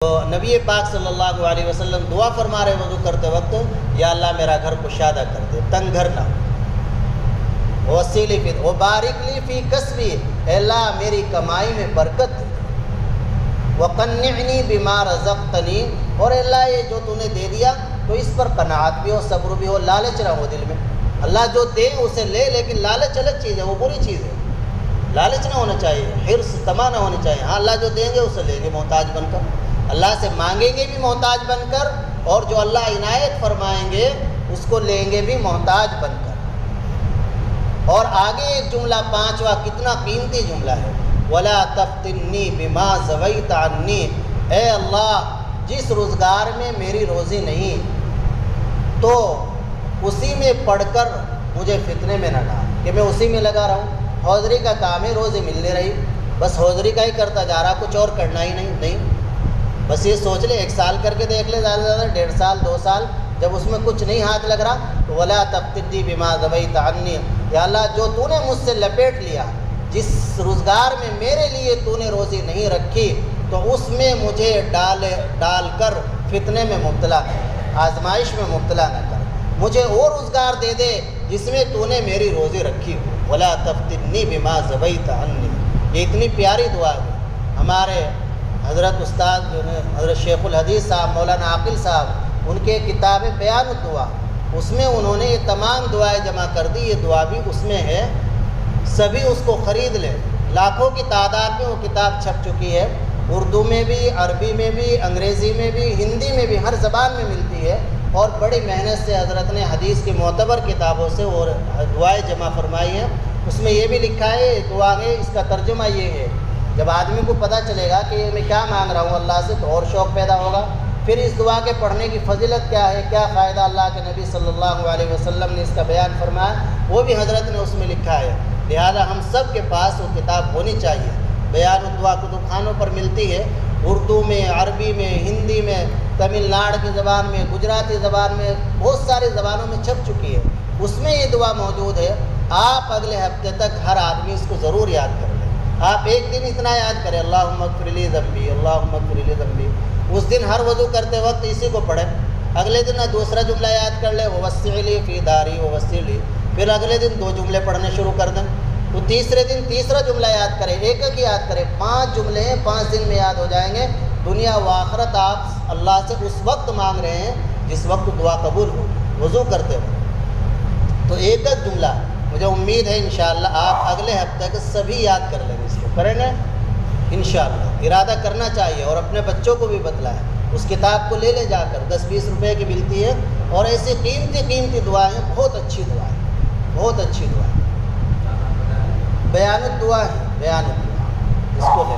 تو نبی پاک صلی اللہ علیہ وسلم دعا فرما رہے وضو کرتے وقت، یا اللہ میرا گھر کشادہ کر دے، تنگ گھر نہ ہو، وسیلی فی وبارک لی فی کسبی، اے اللہ میری کمائی میں برکت دے، وقنعنی بما رزقتنی، اور اے اللہ یہ جو تو نے دے دیا تو اس پر قناعت بھی ہو، صبر بھی ہو، لالچ نہ ہو دل میں۔ اللہ جو دے اسے لے، لیکن لالچ الگ چیز ہے، وہ بری چیز ہے، لالچ نہ ہونا چاہیے، حرص طمع نہ ہونی چاہیے۔ ہاں اللہ جو دیں گے اسے لیں گے محتاج بن کر، اللہ سے مانگیں گے بھی محتاج بن کر، اور جو اللہ عنایت فرمائیں گے اس کو لیں گے بھی محتاج بن کر۔ اور آگے ایک جملہ پانچواں کتنا قیمتی جملہ ہے، وَلَا تَفْتِنِّي بِمَا زَوَيْتَ عَنِّي، اے اللہ جس روزگار میں میری روزی نہیں تو اسی میں پڑھ کر مجھے فتنے میں نہ ڈال کہ میں اسی میں لگا رہا ہوں۔ حوضری کا کام ہے، روزی ملنے رہی، بس حوضری کا ہی کرتا جا رہا، کچھ اور کرنا ہی نہیں۔ بس یہ سوچ لے، 1 سال کر کے دیکھ لے، زیادہ سے زیادہ 1.5 سال 2 سال، جب اس میں کچھ نہیں ہاتھ لگ رہا تو وَلَا تَفْتِنِّي بِمَا زَوَيْتَ عَنِّي، یا اللہ جو تو نے مجھ سے لپیٹ لیا، جس روزگار میں میرے لیے تو نے روزی نہیں رکھی تو اس میں مجھے ڈال کر فتنے میں مبتلا کر، آزمائش میں مبتلا نہ کر، مجھے وہ روزگار دے دے جس میں تو نے میری روزی رکھی ہو۔ وَلَا تَفْتِنِّي بِمَا زَوَيْتَ عَنِّي، یہ اتنی پیاری دعا ہے۔ ہمارے حضرت استاد جو ہے حضرت شیخ الحدیث صاحب مولانا عاقل صاحب، ان کے کتاب بیان الدعا، اس میں انہوں نے یہ تمام دعائیں جمع کر دی، یہ دعا بھی اس میں ہے، سبھی اس کو خرید لیں۔ لاکھوں کی تعداد میں وہ کتاب چھپ چکی ہے، اردو میں بھی، عربی میں بھی، انگریزی میں بھی، ہندی میں بھی، ہر زبان میں ملتی ہے، اور بڑی محنت سے حضرت نے حدیث کی معتبر کتابوں سے وہ دعائیں جمع فرمائی ہیں۔ اس میں یہ بھی لکھا ہے دعا ہے، اس کا ترجمہ یہ ہے، جب آدمی کو پتہ چلے گا کہ میں کیا مانگ رہا ہوں اللہ سے تو اور شوق پیدا ہوگا، پھر اس دعا کے پڑھنے کی فضیلت کیا ہے، کیا فائدہ اللہ کے نبی صلی اللہ علیہ وسلم نے اس کا بیان فرمایا، وہ بھی حضرت نے اس میں لکھا ہے۔ لہذا ہم سب کے پاس وہ کتاب ہونی چاہیے۔ بیان الدعا کتب خانوں پر ملتی ہے، اردو میں، عربی میں، ہندی میں، تمل ناڈ کی زبان میں، گجراتی زبان میں، بہت ساری زبانوں میں چھپ چکی ہے، اس میں یہ دعا موجود ہے۔ آپ اگلے ہفتے تک ہر آدمی اس کو ضرور یاد کر لیں۔ آپ ایک دن اتنا یاد کریں، اللہم اغفر لی ذنبی، اللہم اغفر لی ذنبی، اس دن ہر وضو کرتے وقت اسی کو پڑھیں۔ اگلے دن دوسرا جملہ یاد کر لیں، ووسع لی فی داری ووسع لی، پھر اگلے دن 2 جملے پڑھنے شروع کر دیں، تو تیسرے دن تیسرا جملہ یاد کریں، ایک ایک یاد کریں، 5 جملے ہیں، 5 دن میں یاد ہو جائیں گے۔ دنیا و آخرت آپ اللہ سے اس وقت مانگ رہے ہیں جس وقت دعا قبول ہو، وضو کرتے ہو۔ تو ایک ایک جملہ، مجھے امید ہے انشاءاللہ آپ اگلے ہفتے کے سبھی یاد کر لیں گے، اس کو کریں گے انشاءاللہ۔ ارادہ کرنا چاہیے اور اپنے بچوں کو بھی بتلائیں، اس کتاب کو لے جا کر 10-20 روپے کی ملتی ہے، اور ایسی قیمتی دعائیں، بہت اچھی دعائیں، بہت اچھی دعائیں، بیان الدعا ہے، بیان الدعا، اس کو لے